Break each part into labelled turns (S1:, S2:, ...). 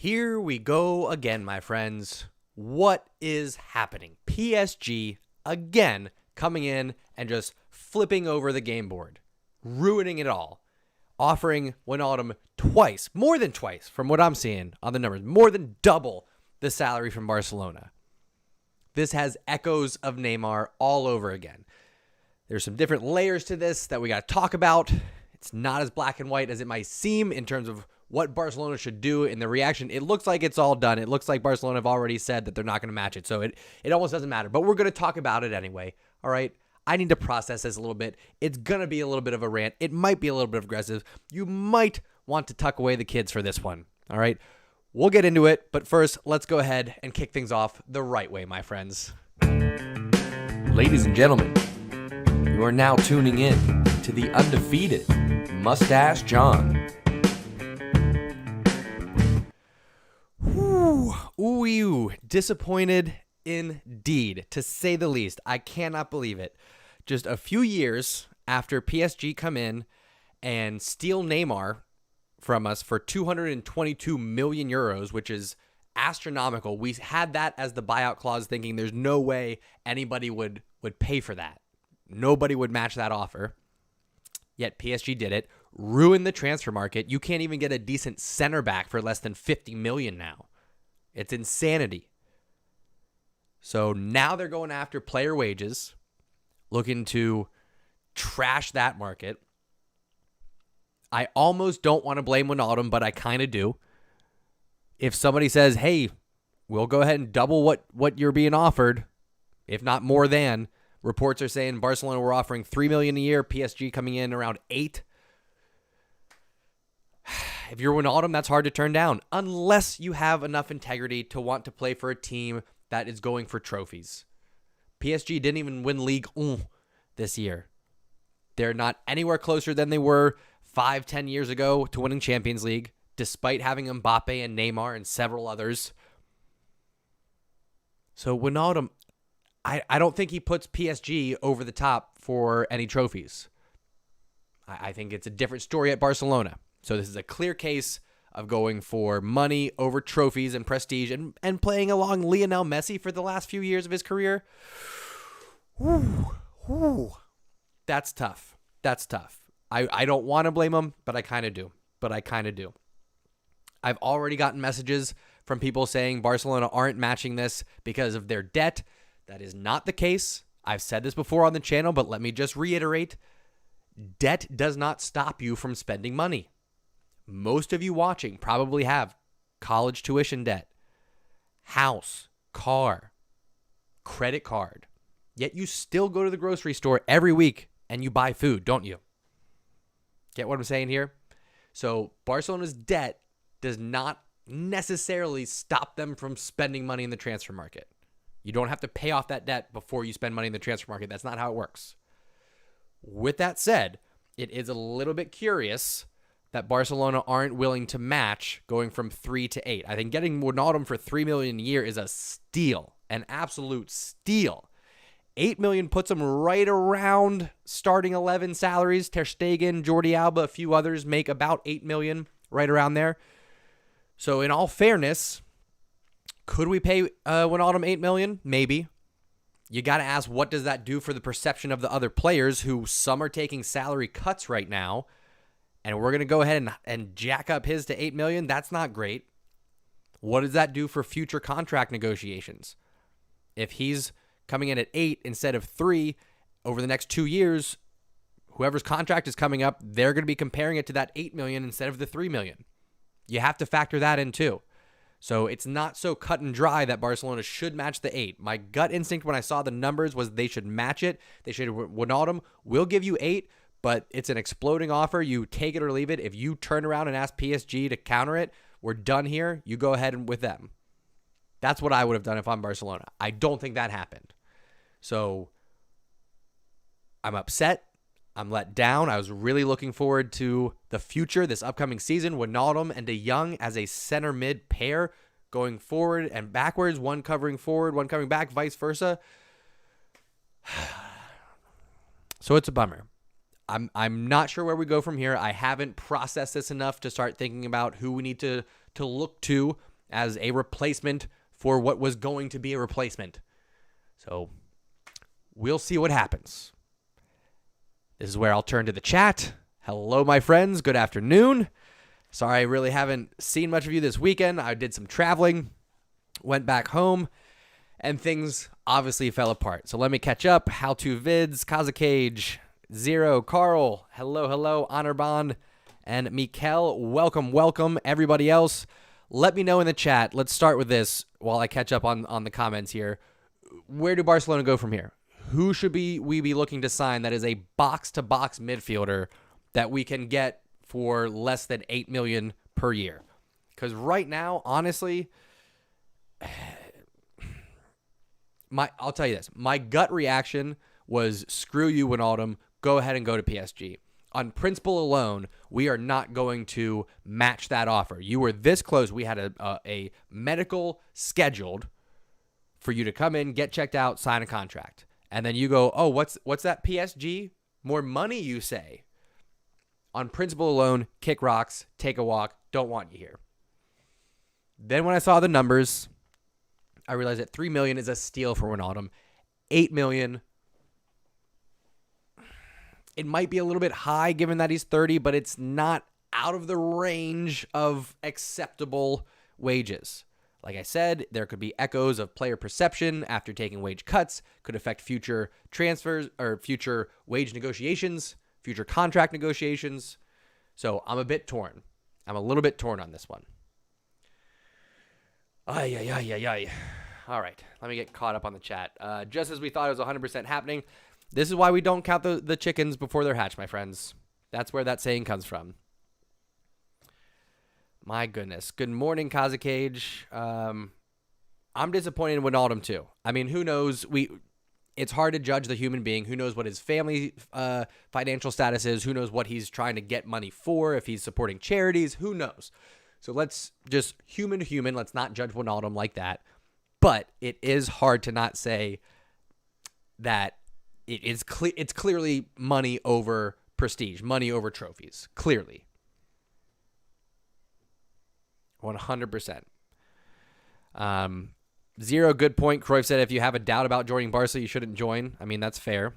S1: Here we go again, my friends. What is happening? PSG again coming in and just flipping over the game board, ruining it all, offering Wijnaldum twice, more than twice from what I'm seeing on the numbers, more than double the salary from Barcelona. This has echoes of Neymar all over again. There's some different layers to this that we got to talk about. It's not as black and white as it might seem in terms of what Barcelona should do in the reaction. It looks like it's all done. It looks like Barcelona have already said that they're not going to match it. So it almost doesn't matter. But we're going to talk about it anyway. All right. I need to process this a little bit. It's going to be a little bit of a rant. It might be a little bit aggressive. You might want to tuck away the kids for this one. All right. We'll get into it. But first, let's go ahead and kick things off the right way, my friends.
S2: Ladies and gentlemen, you are now tuning in to the undefeated Mustache John.
S1: Ooh, disappointed indeed, to say the least. I cannot believe it. Just a few years after PSG come in and steal Neymar from us for 222 million euros, which is astronomical. We had that as the buyout clause, thinking there's no way anybody would pay for that. Nobody would match that offer. Yet PSG did it, ruined the transfer market. You can't even get a decent center back for less than 50 million now. It's insanity. So now they're going after player wages, looking to trash that market. I almost don't want to blame Wijnaldum, but I kind of do. If somebody says, hey, we'll go ahead and double what you're being offered, if not more than, reports are saying Barcelona were offering $3 million a year, PSG coming in around $8 million. If you're Wijnaldum, that's hard to turn down, unless you have enough integrity to want to play for a team that is going for trophies. PSG didn't even win Ligue 1 this year. They're not anywhere closer than they were 5-10 years ago to winning Champions League, despite having Mbappe and Neymar and several others. So Wijnaldum, I don't think he puts PSG over the top for any trophies. I think it's a different story at Barcelona. So this is a clear case of going for money over trophies and prestige and playing along Lionel Messi for the last few years of his career. That's tough. That's tough. I don't want to blame him, but I kind of do. I've already gotten messages from people saying Barcelona aren't matching this because of their debt. That is not the case. I've said this before on the channel, but let me just reiterate. Debt does not stop you from spending money. Most of you watching probably have college tuition debt, house, car, credit card. Yet you still go to the grocery store every week and you buy food, don't you? Get what I'm saying here? So Barcelona's debt does not necessarily stop them from spending money in the transfer market. You don't have to pay off that debt before you spend money in the transfer market. That's not how it works. With that said, it is a little bit curious that Barcelona aren't willing to match going from 3 to 8. I think getting Wijnaldum for $3 million a year is a steal, an absolute steal. $8 million puts them right around starting 11 salaries. Ter Stegen, Jordi Alba, a few others make about $8 million, right around there. So in all fairness, could we pay Wijnaldum $8 million? Maybe. You got to ask, what does that do for the perception of the other players who some are taking salary cuts right now? And we're going to go ahead and jack up his to $8 million. That's not great. What does that do for future contract negotiations? If he's coming in at 8 instead of 3 over the next 2 years, whoever's contract is coming up, they're going to be comparing it to that $8 million instead of the $3 million. You have to factor that in too. So it's not so cut and dry that Barcelona should match the 8. My gut instinct when I saw the numbers was they should match it. They should. Wijnaldum will give you 8, but it's an exploding offer. You take it or leave it. If you turn around and ask PSG to counter it, we're done here. You go ahead and with them. That's what I would have done if I'm Barcelona. I don't think that happened. So I'm upset. I'm let down. I was really looking forward to the future, this upcoming season. Wijnaldum and De Jong as a center mid pair going forward and backwards, one covering forward, one coming back, vice versa. So it's a bummer. I'm not sure where we go from here. I haven't processed this enough to start thinking about who we need to look to as a replacement for what was going to be a replacement. So we'll see what happens. This is where I'll turn to the chat. Hello, my friends. Good afternoon. Sorry, I really haven't seen much of you this weekend. I did some traveling, went back home, and things obviously fell apart. So let me catch up. How to vids, Kazakage, Zero, Carl, hello, Honorbond, and Mikel. Welcome. Everybody else, let me know in the chat. Let's start with this while I catch up on the comments here. Where do Barcelona go from here? Who should we be looking to sign that is a box-to-box midfielder that we can get for less than $8 million per year? Because right now, honestly, I'll tell you this. My gut reaction was, screw you, Wijnaldum. Go ahead and go to PSG. On principle alone, we are not going to match that offer. You were this close. We had a medical scheduled for you to come in, get checked out, sign a contract. And then you go, oh, what's that, PSG? More money, you say. On principle alone, kick rocks, take a walk, don't want you here. Then when I saw the numbers, I realized that $3 million is a steal for Wijnaldum. $8 million, it might be a little bit high given that he's 30, but it's not out of the range of acceptable wages. Like I said, there could be echoes of player perception after taking wage cuts, could affect future transfers or future wage negotiations, future contract negotiations. So I'm a bit torn. I'm a little bit torn on this one. Ay. All right, let me get caught up on the chat. Just as we thought it was 100% happening, this is why we don't count the chickens before they're hatched, my friends. That's where that saying comes from. My goodness. Good morning, Kazakage. I'm disappointed in Wijnaldum too. I mean, who knows? It's hard to judge the human being. Who knows what his family financial status is? Who knows what he's trying to get money for? If he's supporting charities, who knows? So let's just human to human. Let's not judge Wijnaldum like that. But it is hard to not say that it's clearly money over prestige, money over trophies. Clearly. 100%. Zero, good point. Cruyff said if you have a doubt about joining Barca, you shouldn't join. I mean, that's fair.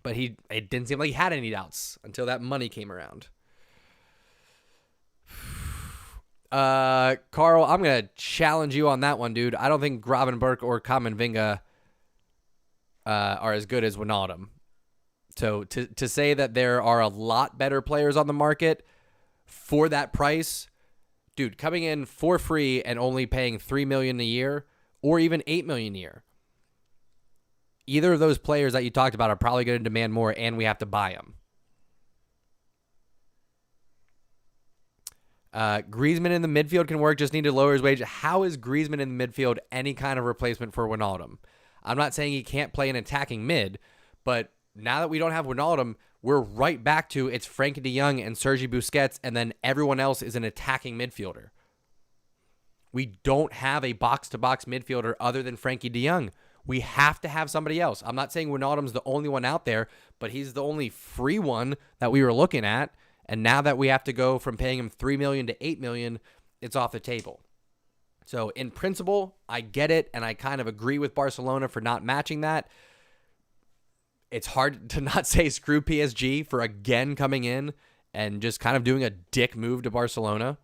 S1: But it didn't seem like he had any doubts until that money came around. Carl, I'm going to challenge you on that one, dude. I don't think Gravenberch or Kamavinga are as good as Wijnaldum. So to say that there are a lot better players on the market for that price, dude, coming in for free and only paying $3 million a year or even $8 million a year. Either of those players that you talked about are probably going to demand more, and we have to buy them. Griezmann in the midfield can work, just need to lower his wage. How is Griezmann in the midfield any kind of replacement for Wijnaldum? I'm not saying he can't play an attacking mid, but now that we don't have Wijnaldum, we're right back to it's Frenkie de Jong and Sergi Busquets, and then everyone else is an attacking midfielder. We don't have a box-to-box midfielder other than Frenkie de Jong. We have to have somebody else. I'm not saying Wijnaldum's the only one out there, but he's the only free one that we were looking at. And now that we have to go from paying him $3 million to $8 million, it's off the table. So in principle, I get it, and I kind of agree with Barcelona for not matching that. It's hard to not say screw PSG for again coming in and just kind of doing a dick move to Barcelona.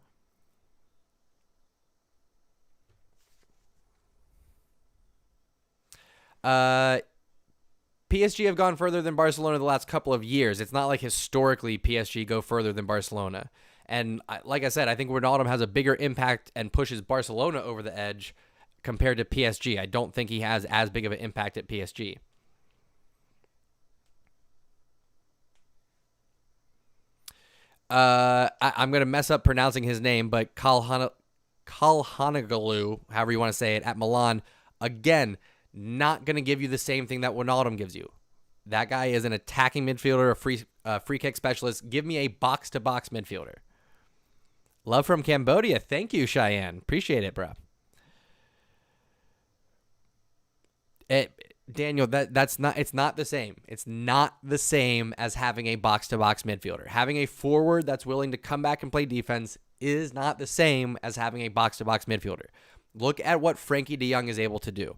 S1: PSG have gone further than Barcelona the last couple of years. It's not like historically PSG go further than Barcelona. And like I said, I think Wijnaldum has a bigger impact and pushes Barcelona over the edge compared to PSG. I don't think he has as big of an impact at PSG. I'm going to mess up pronouncing his name, but Kalhanoglu, however you want to say it, at Milan, again, not going to give you the same thing that Wijnaldum gives you. That guy is an attacking midfielder, a free kick specialist. Give me a box-to-box midfielder. Love from Cambodia. Thank you, Cheyenne. Appreciate it, bro. Daniel, it's not the same. It's not the same as having a box-to-box midfielder. Having a forward that's willing to come back and play defense is not the same as having a box-to-box midfielder. Look at what Frankie de Jong is able to do.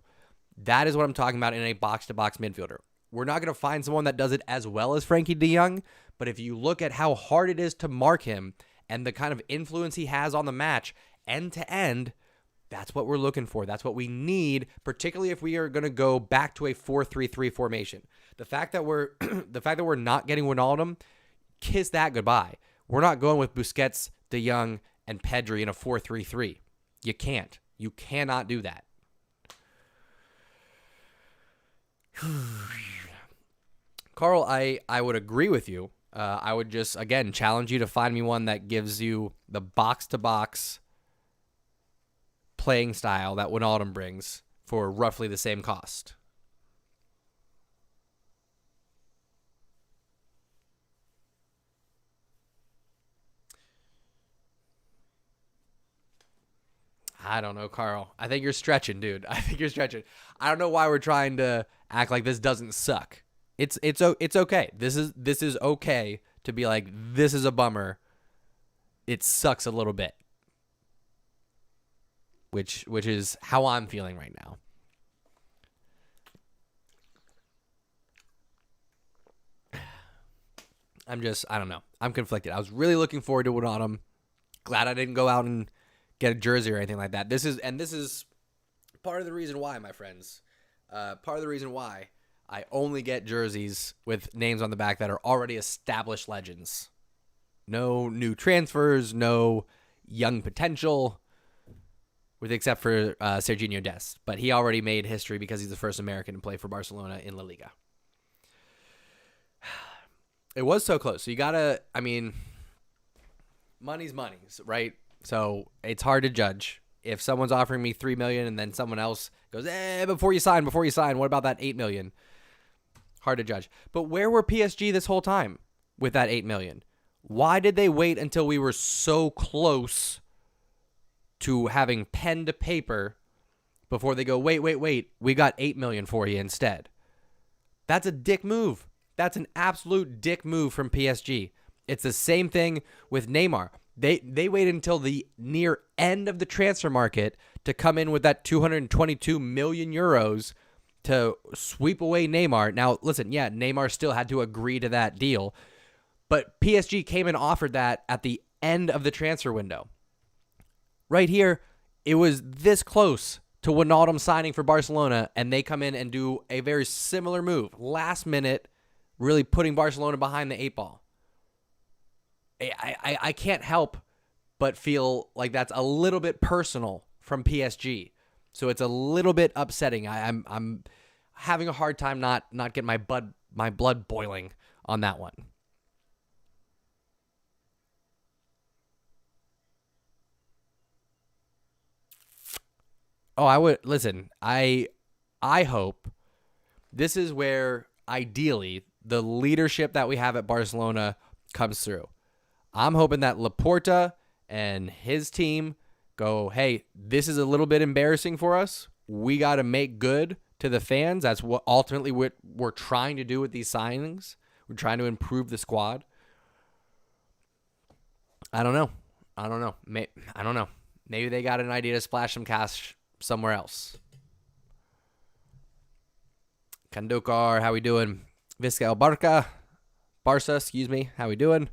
S1: That is what I'm talking about in a box-to-box midfielder. We're not going to find someone that does it as well as Frankie de Jong, but if you look at how hard it is to mark him and the kind of influence he has on the match end to end, that's what we're looking for. That's what we need, particularly if we are going to go back to a 4-3-3 formation. The fact that we're not getting Wijnaldum, kiss that goodbye. We're not going with Busquets, De Jong, and Pedri in a 4-3-3. You can't. You cannot do that. Carl, I would agree with you. I would just, again, challenge you to find me one that gives you the box-to-box playing style that Wijnaldum brings for roughly the same cost. I don't know, Carl. I think you're stretching, dude. I think you're stretching. I don't know why we're trying to act like this doesn't suck. It's okay. This is okay to be like, this is a bummer. It sucks a little bit. Which is how I'm feeling right now. I don't know. I'm conflicted. I was really looking forward to Wijnaldum. Glad I didn't go out and get a jersey or anything like that. This is part of the reason why, my friends. Part of the reason why I only get jerseys with names on the back that are already established legends. No new transfers, no young potential, except for Serginho Dest. But he already made history because he's the first American to play for Barcelona in La Liga. It was so close. So you gotta, money's money, right? So it's hard to judge. If someone's offering me $3 million and then someone else goes, before you sign, what about that $8 million? Hard to judge. But where were PSG this whole time with that $8 million? Why did they wait until we were so close to having pen to paper before they go, wait, we got $8 million for you instead? That's a dick move. That's an absolute dick move from PSG. It's the same thing with Neymar. They waited until the near end of the transfer market to come in with that 222 million euros to sweep away Neymar. Now, listen, yeah, Neymar still had to agree to that deal, but PSG came and offered that at the end of the transfer window. Right here, it was this close to Wijnaldum signing for Barcelona, and they come in and do a very similar move. Last minute, really putting Barcelona behind the 8 ball. I can't help but feel like that's a little bit personal from PSG. So it's a little bit upsetting. I'm having a hard time not getting my blood boiling on that one. Oh, I would listen. I hope this is where ideally the leadership that we have at Barcelona comes through. I'm hoping that Laporta and his team go, hey, this is a little bit embarrassing for us. We got to make good to the fans. That's what ultimately we're trying to do with these signings. We're trying to improve the squad. I don't know. I don't know. Maybe they got an idea to splash some cash somewhere else. Kandokar, how we doing? Vizca Barca, excuse me. How we doing?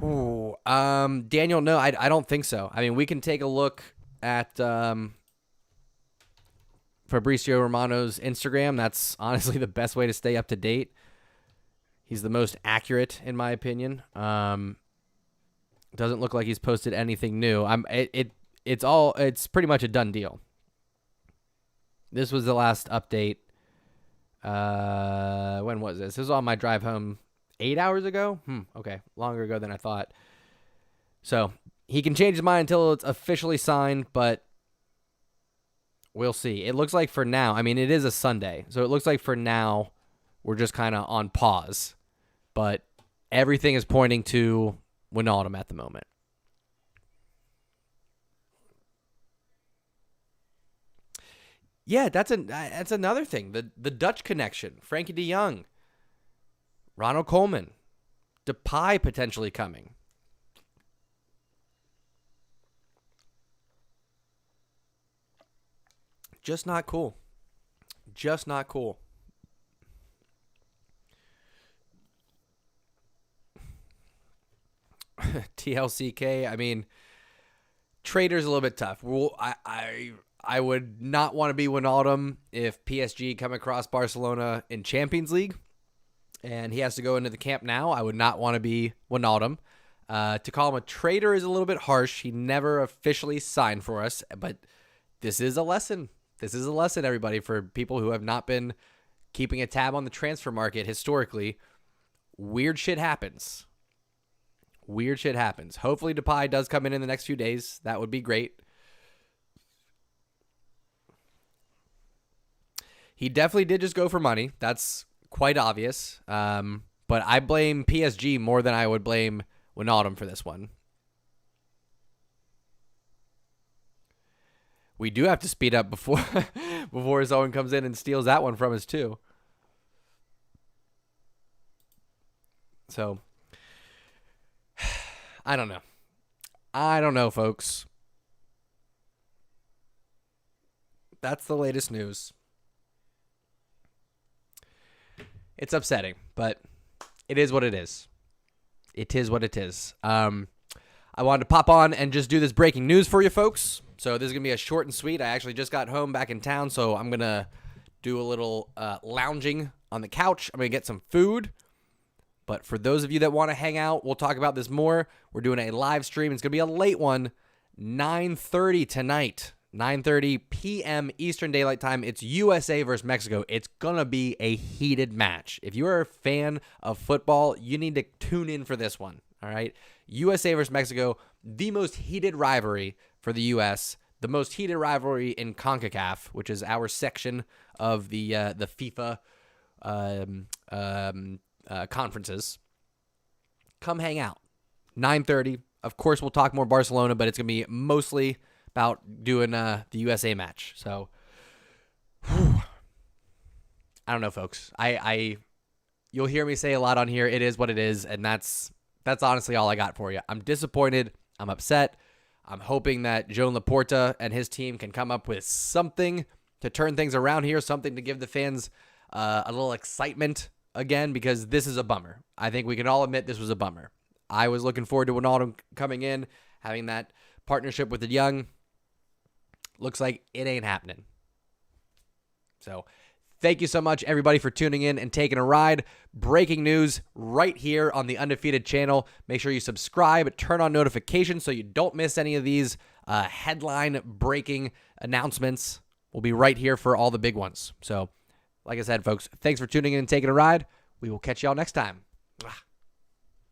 S1: Ooh, Daniel, no, I don't think so. I mean, we can take a look at Fabrizio Romano's Instagram. That's honestly the best way to stay up to date. He's the most accurate, in my opinion. Doesn't look like he's posted anything new. It's pretty much a done deal. This was the last update. When was this? This was on my drive home 8 hours ago? Okay. Longer ago than I thought. So he can change his mind until it's officially signed, but we'll see. It looks like for now, it is a Sunday, so it looks like for now we're just kind of on pause, but everything is pointing to Wijnaldum at the moment. Yeah, that's another thing. The Dutch connection. Frankie de Jong. Ronald Koeman. Depay potentially coming. Just not cool. Just not cool. TLCK, I mean, Trader's a little bit tough. Well, I would not want to be Wijnaldum if PSG come across Barcelona in Champions League and he has to go into the camp now. I would not want to be Wijnaldum. To call him a traitor is a little bit harsh. He never officially signed for us, but this is a lesson. This is a lesson, everybody, for people who have not been keeping a tab on the transfer market historically. Weird shit happens. Weird shit happens. Hopefully Depay does come in the next few days. That would be great. He definitely did just go for money. That's quite obvious. But I blame PSG more than I would blame Wijnaldum for this one. We do have to speed up before someone comes in and steals that one from us too. So, I don't know. I don't know, folks. That's the latest news. It's upsetting, but it is what it is. It is what it is. I wanted to pop on and just do this breaking news for you folks. So this is going to be a short and sweet. I actually just got home back in town, so I'm going to do a little lounging on the couch. I'm going to get some food. But for those of you that want to hang out, we'll talk about this more. We're doing a live stream. It's going to be a late one, 9:30 tonight, 9:30 p.m. Eastern Daylight Time. It's USA versus Mexico. It's going to be a heated match. If you are a fan of football, you need to tune in for this one, all right? USA versus Mexico, the most heated rivalry for the U.S., the most heated rivalry in CONCACAF, which is our section of the FIFA conferences. Come hang out. 9:30. Of course, we'll talk more Barcelona, but it's going to be mostly about doing the USA match. So, I don't know, folks. You'll hear me say a lot on here. It is what it is, and that's honestly all I got for you. I'm disappointed. I'm upset. I'm hoping that Joan Laporta and his team can come up with something to turn things around here, something to give the fans a little excitement again, because this is a bummer. I think we can all admit this was a bummer. I was looking forward to Wijnaldum coming in, having that partnership with the young. Looks like it ain't happening. So thank you so much, everybody, for tuning in and taking a ride. Breaking news right here on the Undefeated channel. Make sure you subscribe, turn on notifications so you don't miss any of these headline-breaking announcements. We'll be right here for all the big ones. So, like I said, folks, thanks for tuning in and taking a ride. We will catch y'all next time.